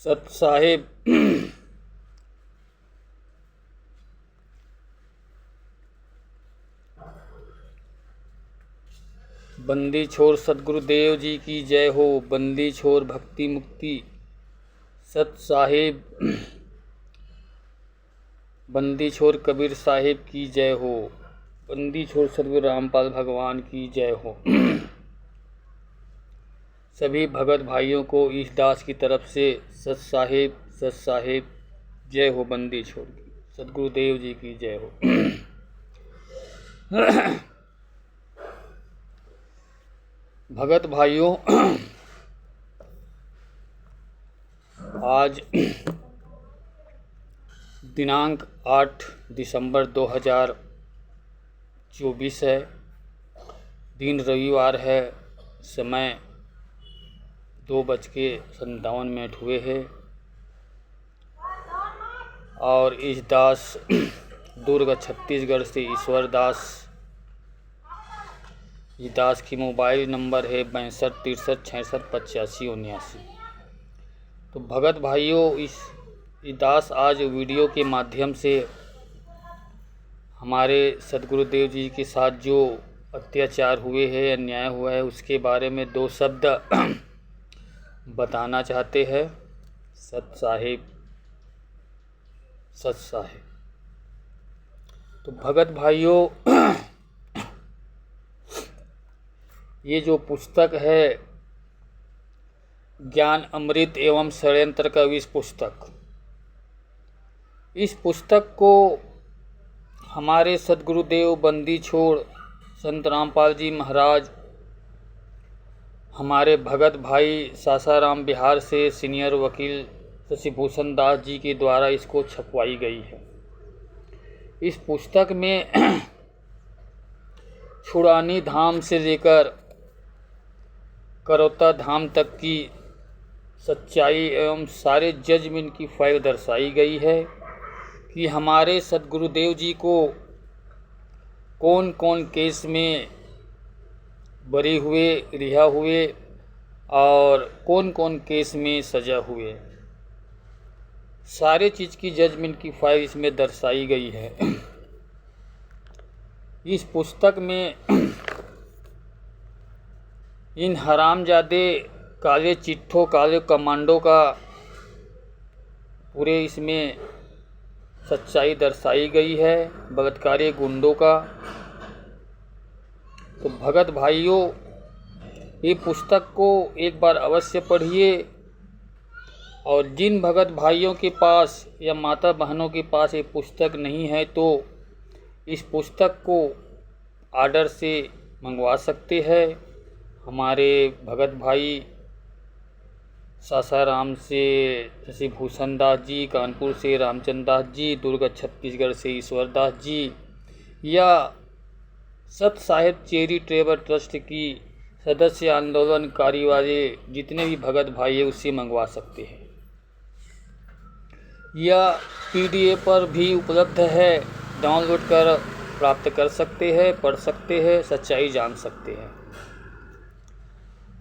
सत साहिब बंदी छोर सदगुरुदेव जी की जय हो। बंदी छोर भक्ति मुक्ति सत साहिब बंदी छोर कबीर साहिब की जय हो। बंदी छोर सदगुरु रामपाल भगवान की जय हो। सभी भगत भाइयों को इस दास की तरफ से सत साहिब जय हो। बंदी छोर की सदगुरुदेव जी की जय हो। भगत भाइयों, आज दिनांक 8 दिसंबर 2024 है। दिन रविवार है। समय 2:57 हुए हैं और इस दास दुर्ग छत्तीसगढ़ से ईश्वर दास, इस दास की मोबाइल नंबर है 62 63 66 85 79। तो भगत भाइयों, इस दास आज वीडियो के माध्यम से हमारे सदगुरुदेव जी के साथ जो अत्याचार हुए हैं, अन्याय हुआ है, उसके बारे में 2 शब्द बताना चाहते हैं। सत साहिब। तो भगत भाइयों, ये जो पुस्तक है ज्ञान अमृत एवं षड्यंत्र का विष पुस्तक, इस पुस्तक को हमारे सदगुरुदेव बंदी छोड़ संत रामपाल जी महाराज, हमारे भगत भाई सासाराम बिहार से सीनियर वकील शशिभूषण दास जी के द्वारा इसको छपवाई गई है। इस पुस्तक में छुड़ानी धाम से लेकर करौता धाम तक की सच्चाई एवं सारे जजमेंट की फाइल दर्शाई गई है कि हमारे सदगुरुदेव जी को कौन कौन केस में बरी हुए, रिहा हुए और कौन कौन केस में सजा हुए। सारे चीज़ की जजमेंट की फाइल इसमें दर्शाई गई है। इस पुस्तक में इन हरामजादे काले चिट्ठों, काले कमांडो का पूरे इसमें सच्चाई दर्शाई गई है, बलात्कारी गुंडों का। तो भगत भाइयों, ये पुस्तक को एक बार अवश्य पढ़िए और जिन भगत भाइयों के पास या माता बहनों के पास ये पुस्तक नहीं है तो इस पुस्तक को ऑर्डर से मंगवा सकते हैं। हमारे भगत भाई सासाराम से शशिभूषण दास जी, कानपुर से रामचंद्र दास जी, दुर्ग छत्तीसगढ़ से ईश्वर दास जी, या सत साहिब चैरिटेबल ट्रस्ट की सदस्य आंदोलनकारी वाले जितने भी भगत भाई है उससे मंगवा सकते हैं। या PDF पर भी उपलब्ध है, डाउनलोड कर प्राप्त कर सकते हैं, पढ़ सकते हैं, सच्चाई जान सकते हैं।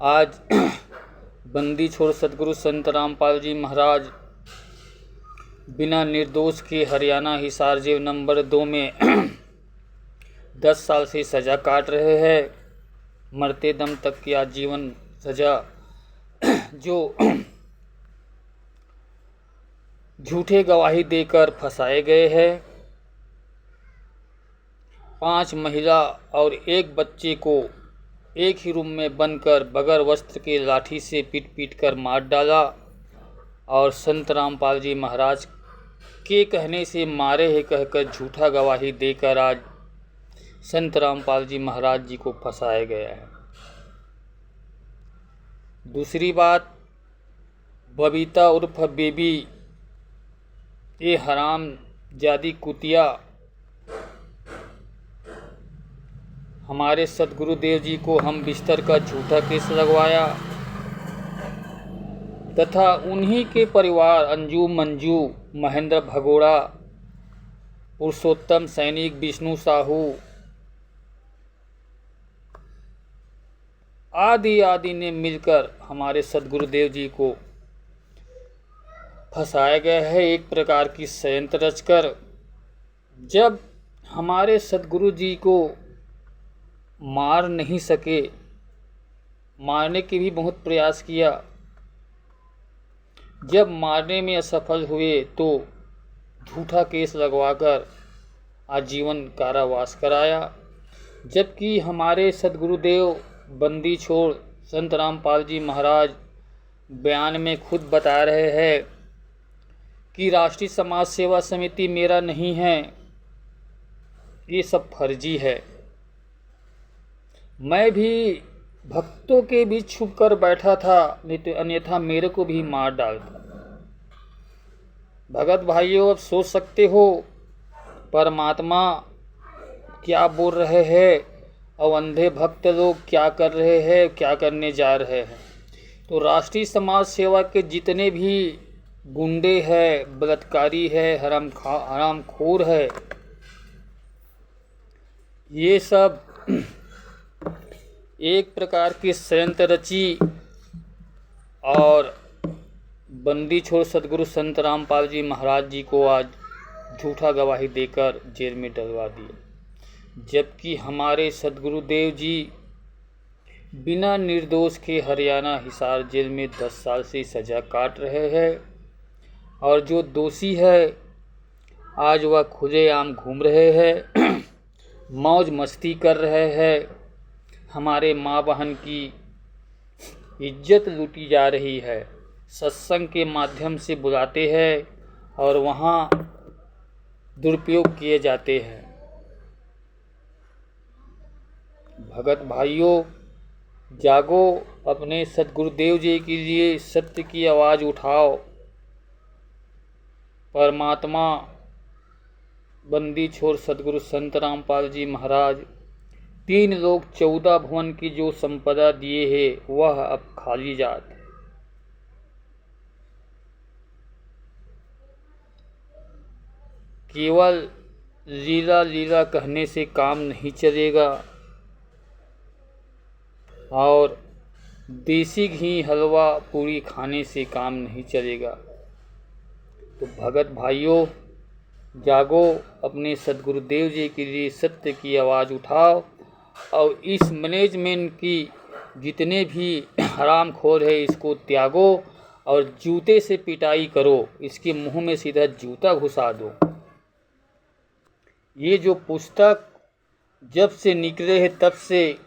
आज बंदी छोड़ सदगुरु संत रामपाल जी महाराज बिना निर्दोष के हरियाणा हिसार जेल नंबर 2 में 10 साल से सज़ा काट रहे हैं, मरते दम तक की आजीवन सज़ा, जो झूठे गवाही देकर फंसाए गए हैं। 5 महिला और 1 बच्चे को एक ही रूम में बंदकर बगैर वस्त्र के लाठी से पीट कर मार डाला और संत रामपाल जी महाराज के कहने से मारे हैं कहकर झूठा गवाही देकर आज संत रामपाल जी महाराज जी को फंसाया गया है। दूसरी बात, बबीता उर्फ बेबी, ये हराम जादी कुतिया हमारे सदगुरुदेव जी को हम बिस्तर का झूठा केस लगवाया तथा उन्हीं के परिवार अंजू, मंजू, महेंद्र भगोड़ा, पुरुषोत्तम सैनिक, विष्णु साहू आदि ने मिलकर हमारे सदगुरुदेव जी को फंसाया गया है एक प्रकार की षड्यंत्र रचकर। जब हमारे सद्गुरु जी को मार नहीं सके, मारने की भी बहुत प्रयास किया, जब मारने में असफल हुए तो झूठा केस लगवाकर आजीवन कारावास कराया। जबकि हमारे सद्गुरुदेव बंदी छोड़ संत रामपाल जी महाराज बयान में खुद बता रहे हैं कि राष्ट्रीय समाज सेवा समिति मेरा नहीं है, ये सब फर्जी है। मैं भी भक्तों के बीच छुप कर बैठा था, नहीं तो अन्यथा मेरे को भी मार डालता। भगत भाइयों, अब सोच सकते हो परमात्मा क्या बोल रहे हैं और अंधे भक्त लोग क्या कर रहे हैं, क्या करने जा रहे हैं। तो राष्ट्रीय समाज सेवा के जितने भी गुंडे हैं, बलात्कारी है, हरामखोर है, ये सब एक प्रकार की षड्यंत्र रची और बंदी छोड़ सद्गुरु संत रामपाल जी महाराज जी को आज झूठा गवाही देकर जेल में डलवा दिया। जबकि हमारे सद्गुरुदेव जी बिना निर्दोष के हरियाणा हिसार जेल में 10 साल से सज़ा काट रहे हैं और जो दोषी है आज वह खुलेआम घूम रहे हैं, मौज मस्ती कर रहे हैं। हमारे माँ बहन की इज्जत लूटी जा रही है। सत्संग के माध्यम से बुलाते हैं और वहाँ दुरुपयोग किए जाते हैं। भगत भाइयों, जागो, अपने सद्गुरुदेव जी के लिए सत्य की आवाज़ उठाओ। परमात्मा बंदी छोड़ सद्गुरु संत रामपाल जी महाराज 3 लोक 14 भुवन की जो संपदा दिए हैं वह अब खाली जात। केवल लीला लीला कहने से काम नहीं चलेगा और देसी घी हलवा पूरी खाने से काम नहीं चलेगा। तो भगत भाइयों, जागो, अपने सद्गुरुदेव जी के लिए सत्य की आवाज़ उठाओ और इस मैनेजमेंट की जितने भी हरामखोर है इसको त्यागो और जूते से पिटाई करो, इसके मुंह में सीधा जूता घुसा दो। ये जो पुस्तक जब से निकले हैं तब से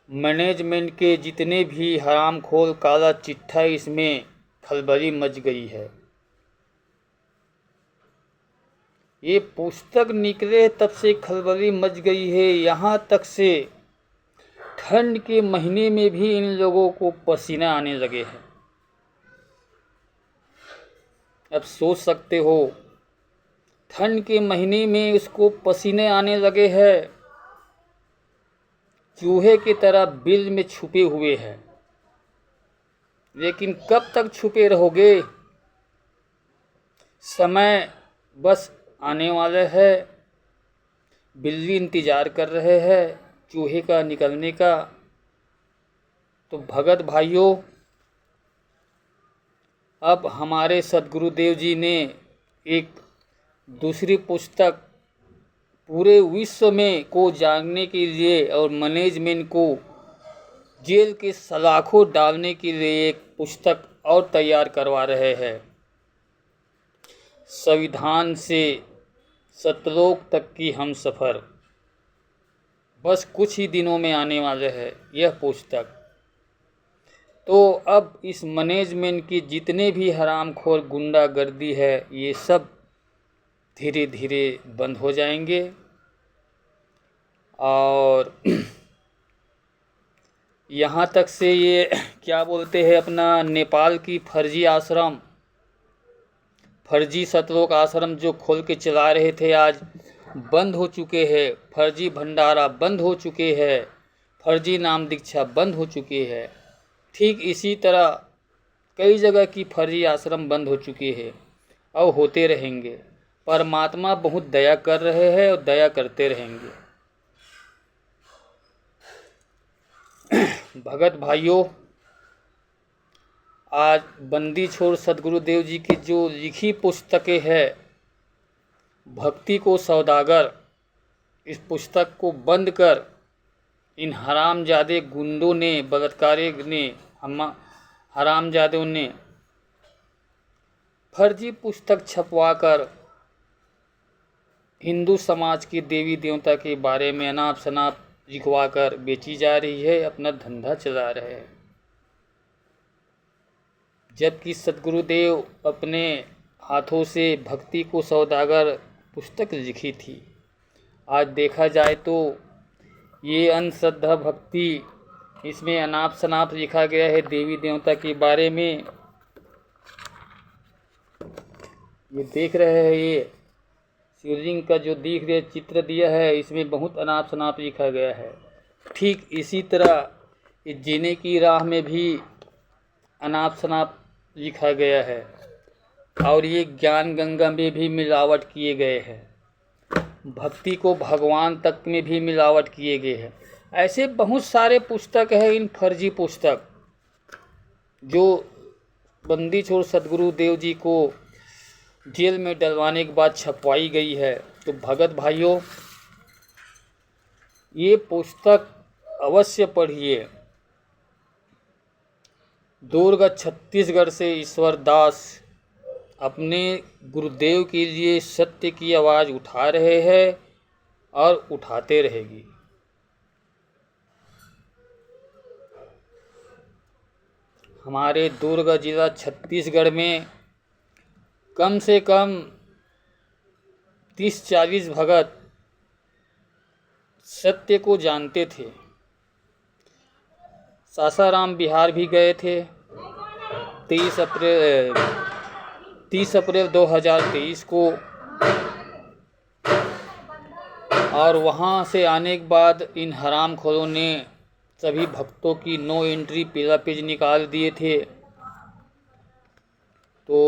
मैनेजमेंट के जितने भी हरामखोर काला चिट्ठा इसमें खलबली मच गई है। ये पुस्तक निकले तब से खलबली मच गई है, यहाँ तक से ठंड के महीने में भी इन लोगों को पसीना आने लगे हैं। अब सोच सकते हो, ठंड के महीने में इसको पसीने आने लगे हैं, चूहे की तरह बिल में छुपे हुए हैं। लेकिन कब तक छुपे रहोगे? समय बस आने वाले है, बिल्ली इंतज़ार कर रहे हैं चूहे का निकलने का। तो भगत भाइयों, अब हमारे सद्गुरुदेव जी ने एक दूसरी पुस्तक पूरे विश्व में को जानने के लिए और मैनेजमेंट को जेल के सलाखों डालने के लिए एक पुस्तक और तैयार करवा रहे हैं। संविधान से सतलोक तक की हम सफ़र, बस कुछ ही दिनों में आने वाले हैं यह पुस्तक। तो अब इस मैनेजमेंट की जितने भी हरामखोर गुंडागर्दी है ये सब धीरे धीरे बंद हो जाएंगे। और यहाँ तक से ये क्या बोलते हैं, अपना नेपाल की फर्जी आश्रम, फर्जी सतलोक आश्रम जो खोल के चला रहे थे आज बंद हो चुके हैं। फर्जी भंडारा बंद हो चुके हैं, फर्जी नाम दीक्षा बंद हो चुके हैं। ठीक इसी तरह कई जगह की फर्जी आश्रम बंद हो चुके हैं और होते रहेंगे। परमात्मा बहुत दया कर रहे हैं और दया करते रहेंगे। भगत भाइयों, आज बंदी छोड़ सद्गुरुदेव जी की जो लिखी पुस्तकें है भक्ति को सौदागर, इस पुस्तक को बंद कर इन हरामजादे गुंडों ने, बलात्कारी ने, हरामजादों ने फर्जी पुस्तक छपवाकर हिंदू समाज के देवी देवता के बारे में अनाप शनाप लिखवा कर बेची जा रही है, अपना धंधा चला रहे हैं। जबकि सद्गुरुदेव अपने हाथों से भक्ति को सौदागर पुस्तक लिखी थी। आज देखा जाए तो ये अंधश्रद्धा भक्ति, इसमें अनाप शनाप लिखा गया है देवी देवता के बारे में। ये देख रहे हैं, ये शिवलिंग का जो दिख रहे चित्र दिया है, इसमें बहुत अनाप शनाप लिखा गया है। ठीक इसी तरह इस जीने की राह में भी अनाप शनाप लिखा गया है और ये ज्ञान गंगा में भी मिलावट किए गए हैं, भक्ति को भगवान तक में भी मिलावट किए गए हैं। ऐसे बहुत सारे पुस्तक है, इन फर्जी पुस्तक जो बंदी छोड़ सद्गुरुदेव जी को जेल में डलवाने के बाद छपवाई गई है। तो भगत भाइयों, ये पुस्तक अवश्य पढ़िए। दुर्ग छत्तीसगढ़ से ईश्वर दास अपने गुरुदेव के लिए सत्य की आवाज़ उठा रहे हैं और उठाते रहेगी। हमारे दुर्ग जिला छत्तीसगढ़ में कम से कम 30-40 भगत सत्य को जानते थे। सासाराम बिहार भी गए थे 30 अप्रैल 2023 को, और वहाँ से आने के बाद इन हरामखोरों ने सभी भक्तों की नो एंट्री पीला पेज निकाल दिए थे। तो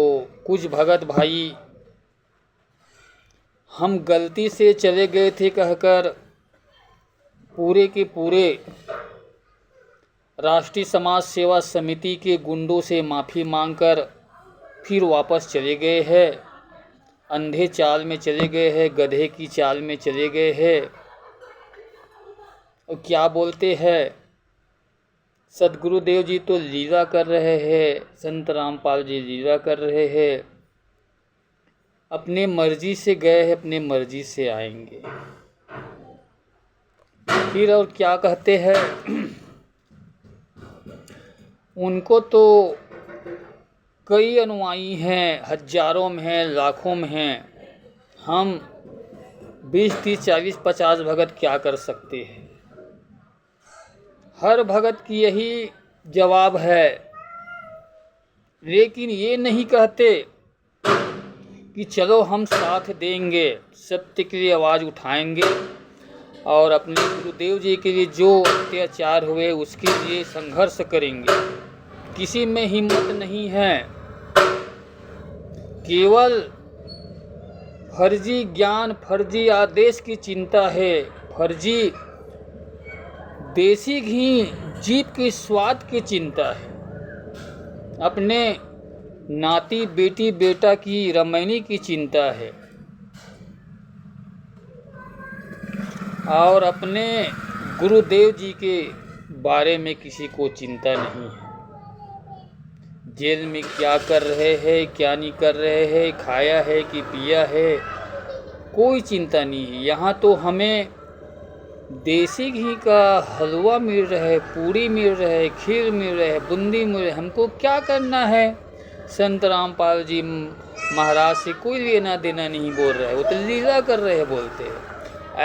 कुछ भगत भाई हम गलती से चले गए थे कहकर पूरे के पूरे राष्ट्रीय समाज सेवा समिति के गुंडों से माफ़ी मांगकर फिर वापस चले गए हैं। अंधे चाल में चले गए हैं, गधे की चाल में चले गए हैं। और क्या बोलते हैं, सद्गुरुदेव जी तो लीला कर रहे हैं, संत रामपाल जी लीला कर रहे हैं। अपने मर्जी से गए हैं, अपने मर्जी से आएंगे। फिर और क्या कहते हैं, उनको तो कई अनुयायी हैं, हजारों में हैं, लाखों में हैं। हम 20, 30, 40, 50 भगत क्या कर सकते हैं। हर भगत की यही जवाब है, लेकिन ये नहीं कहते कि चलो हम साथ देंगे, सत्य के लिए आवाज़ उठाएंगे और अपने गुरुदेव जी के लिए जो अत्याचार हुए उसके लिए संघर्ष करेंगे। किसी में हिम्मत नहीं है, केवल फर्जी ज्ञान, फर्जी आदेश की चिंता है, फर्जी देसी घी जीभ के स्वाद की चिंता है, अपने नाती बेटी बेटा की रमैनी की चिंता है और अपने गुरुदेव जी के बारे में किसी को चिंता नहीं है। जेल में क्या कर रहे हैं, क्या नहीं कर रहे हैं, खाया है कि पिया है, कोई चिंता नहीं है। यहाँ तो हमें देसी घी का हलवा मिल रहा है, पूरी मिल रहा है, खीर मिल रहा है, बूंदी मिल रहा है। हमको क्या करना है। संत रामपाल जी महाराज से कोई लेना देना नहीं बोल रहा है, वो तो लीला कर रहे हैं बोलते हैं।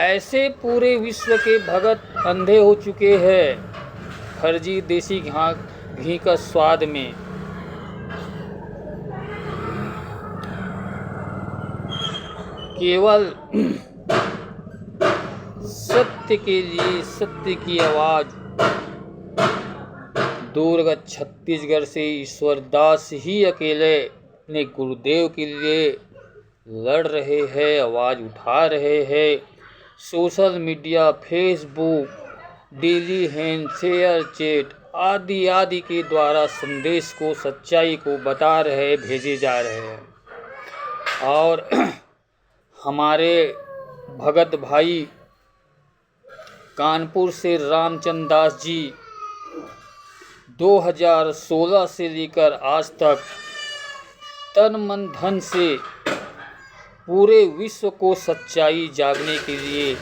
ऐसे पूरे विश्व के भगत अंधे हो चुके हैं फर्जी देसी घी का स्वाद में। केवल सत्य के लिए, सत्य की आवाज़ दुर्ग छत्तीसगढ़ से ईश्वर दास ही अकेले अपने गुरुदेव के लिए लड़ रहे हैं, आवाज़ उठा रहे हैं। Social media, Facebook, daily hand share chat आदि आदि के द्वारा संदेश को, सच्चाई को बता रहे, भेजे जा रहे हैं। और हमारे भगत भाई कानपुर से रामचंद्र दास जी 2016 से लेकर आज तक तन मन धन से पूरे विश्व को सच्चाई जागने के लिए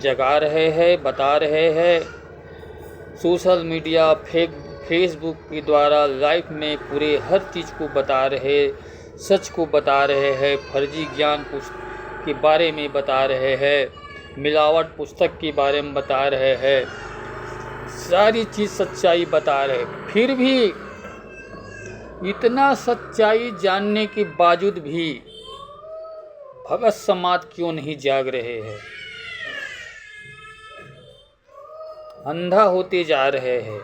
जगा रहे हैं, बता रहे हैं। सोशल मीडिया, फेसबुक के द्वारा लाइफ में पूरे हर चीज़ को बता रहे, सच को बता रहे हैं, फर्जी ज्ञान पुस्तक के बारे में बता रहे हैं, मिलावट पुस्तक के बारे में बता रहे हैं, सारी चीज़ सच्चाई बता रहे। फिर भी इतना सच्चाई जानने के बावजूद भी भगत समाज क्यों नहीं जाग रहे हैं? अंधा होते जा रहे हैं।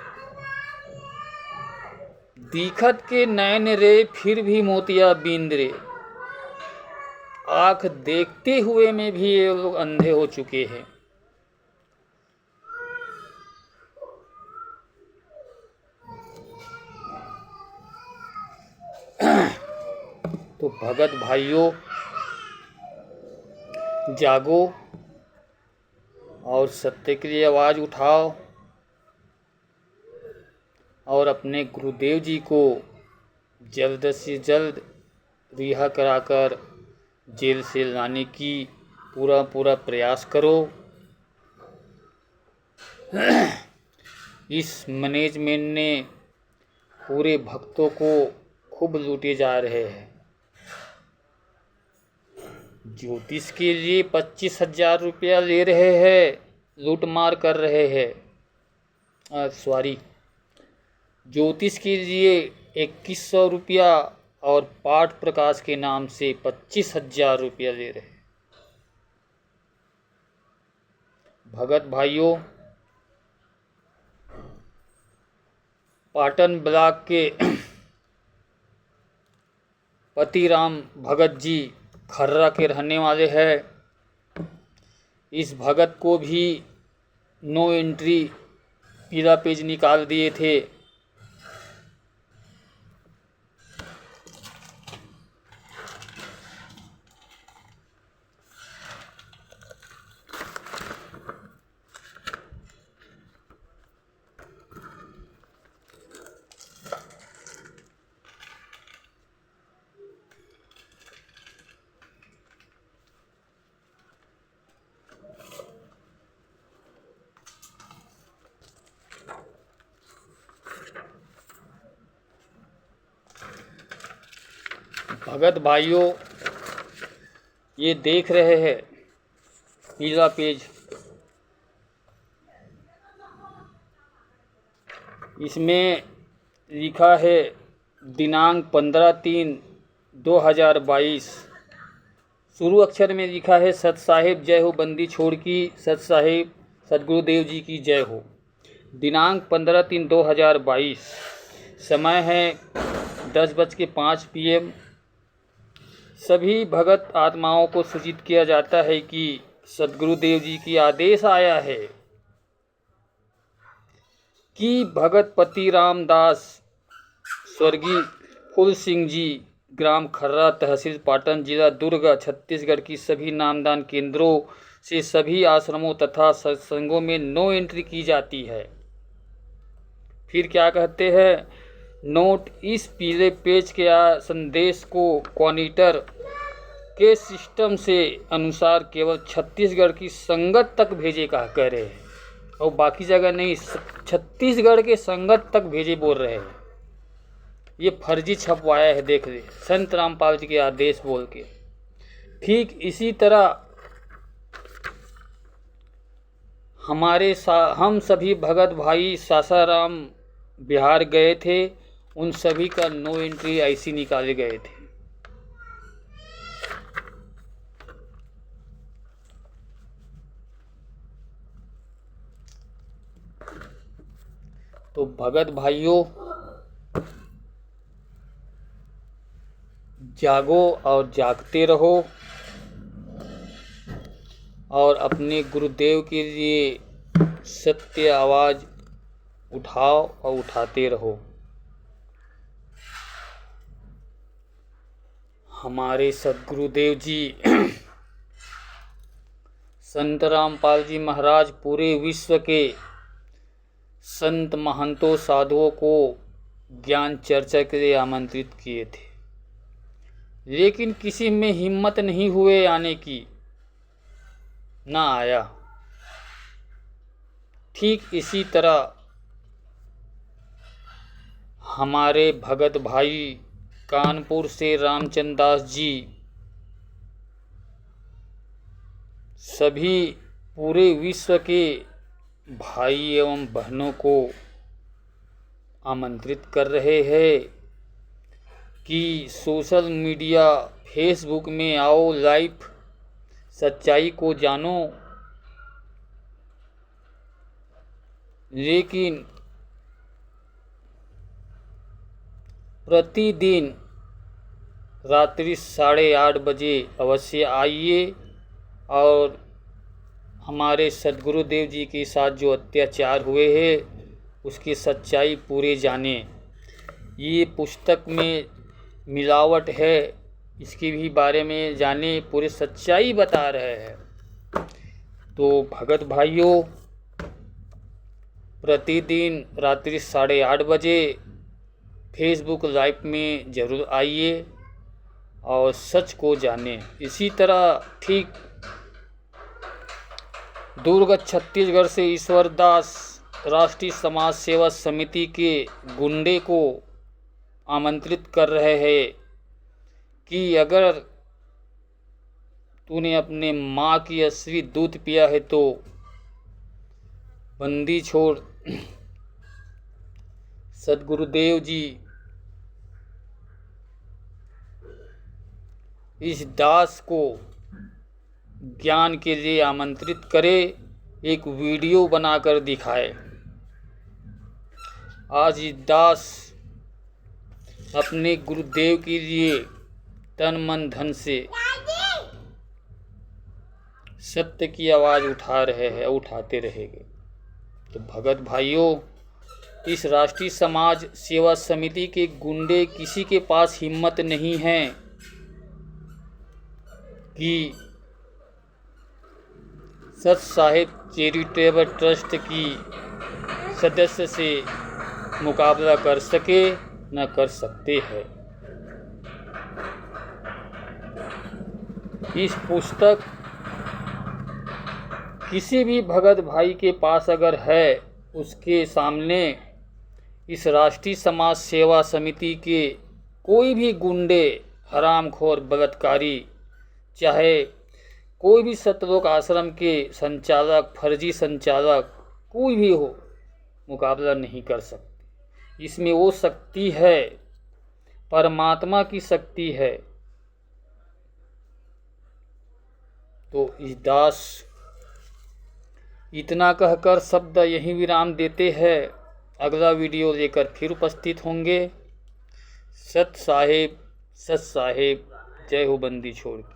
दिखत के नैन रे फिर भी मोतिया बींद रे। आँख देखते हुए में भी ये लोग अंधे हो चुके हैं। तो भगत भाइयों, जागो और सत्य के लिए आवाज़ उठाओ और अपने गुरुदेव जी को जल्द से जल्द रिहा कराकर जेल से लाने की पूरा प्रयास करो। इस मैनेजमेंट ने पूरे भक्तों को खूब लूटे जा रहे हैं। ज्योतिष के लिए 25,000 रुपया ले रहे हैं, लूटमार कर रहे हैं। ज्योतिष के लिए 2100 रुपया और पाठ प्रकाश के नाम से 25,000 रुपया ले रहे हैं। भगत भाइयों, पाटन ब्लॉक के पतिराम भगत जी खर्रा के रहने वाले हैं। इस भगत को भी नो एंट्री पीला पेज निकाल दिए थे। भगत भाइयों, ये देख रहे हैं पीला पेज, इसमें लिखा है दिनांक 15/3/2022। शुरू अक्षर में लिखा है सत साहिब जय हो, बंदी छोड़ की सत साहिब सदगुरुदेव जी की जय हो। दिनांक 15/3/2022, समय है 10:05 PM। सभी भगत आत्माओं को सूचित किया जाता है कि सदगुरुदेव जी की आदेश आया है कि भगत पतिराम दास स्वर्गीय फूल सिंह जी, ग्राम खर्रा, तहसील पाटन, जिला दुर्ग, छत्तीसगढ़ की सभी नामदान केंद्रों से सभी आश्रमों तथा सत्संगों में नो एंट्री की जाती है। फिर क्या कहते हैं? नोट, इस पीले पेज के संदेश को क्वानिटर के सिस्टम से अनुसार केवल छत्तीसगढ़ की संगत तक भेजे कह रहे हैं और बाकी जगह नहीं, छत्तीसगढ़ के संगत तक भेजे बोल रहे हैं। ये फर्जी छपवाया है, देख ले, संत रामपाल जी के आदेश बोल के। ठीक इसी तरह हम सभी भगत भाई सासाराम बिहार गए थे, उन सभी का नो एंट्री ऐसी निकाले गए थे। तो भगत भाइयों, जागो और जागते रहो और अपने गुरुदेव के लिए सत्य आवाज़ उठाओ और उठाते रहो। हमारे सद्गुरुदेव जी संत रामपाल जी महाराज पूरे विश्व के संत महंतों साधुओं को ज्ञान चर्चा के लिए आमंत्रित किए थे, लेकिन किसी में हिम्मत नहीं हुए आने की, ना आया। ठीक इसी तरह हमारे भगत भाई कानपुर से रामचंद्र दास जी सभी पूरे विश्व के भाई एवं बहनों को आमंत्रित कर रहे हैं कि सोशल मीडिया फेसबुक में आओ, लाइव सच्चाई को जानो। लेकिन प्रतिदिन रात्रि 8:30 बजे अवश्य आइए और हमारे सद्गुरुदेव जी के साथ जो अत्याचार हुए हैं उसकी सच्चाई पूरे जाने। ये पुस्तक में मिलावट है, इसके भी बारे में जाने, पूरे सच्चाई बता रहे हैं। तो भगत भाइयों, प्रतिदिन रात्रि 8:30 बजे फेसबुक लाइव में ज़रूर आइए और सच को जाने। इसी तरह ठीक दुर्ग छत्तीसगढ़ से ईश्वर दास राष्ट्रीय समाज सेवा समिति के गुंडे को आमंत्रित कर रहे हैं कि अगर तूने अपने माँ की असली दूध पिया है तो बंदी छोड़। सद्गुरुदेव जी इस दास को ज्ञान के लिए आमंत्रित करे, एक वीडियो बनाकर दिखाए। आज इस दास अपने गुरुदेव के लिए तन मन धन से सत्य की आवाज़ उठा रहे हैं, उठाते रहेंगे। तो भगत भाइयों, इस राष्ट्रीय समाज सेवा समिति के गुंडे किसी के पास हिम्मत नहीं है कि सत साहिब चैरिटेबल ट्रस्ट की सदस्य से मुकाबला कर सके, न कर सकते हैं। इस पुस्तक किसी भी भगत भाई के पास अगर है, उसके सामने इस राष्ट्रीय समाज सेवा समिति के कोई भी गुंडे, हरामखोर, बलात्कारी, चाहे कोई भी सतलोक आश्रम के संचालक, फर्जी संचालक कोई भी हो, मुकाबला नहीं कर सकते। इसमें वो शक्ति है, परमात्मा की शक्ति है। तो इस दास इतना कहकर शब्द यहीं विराम देते हैं। अगला वीडियो लेकर फिर उपस्थित होंगे। सत साहेब, जय हो बंदी छोड़ की।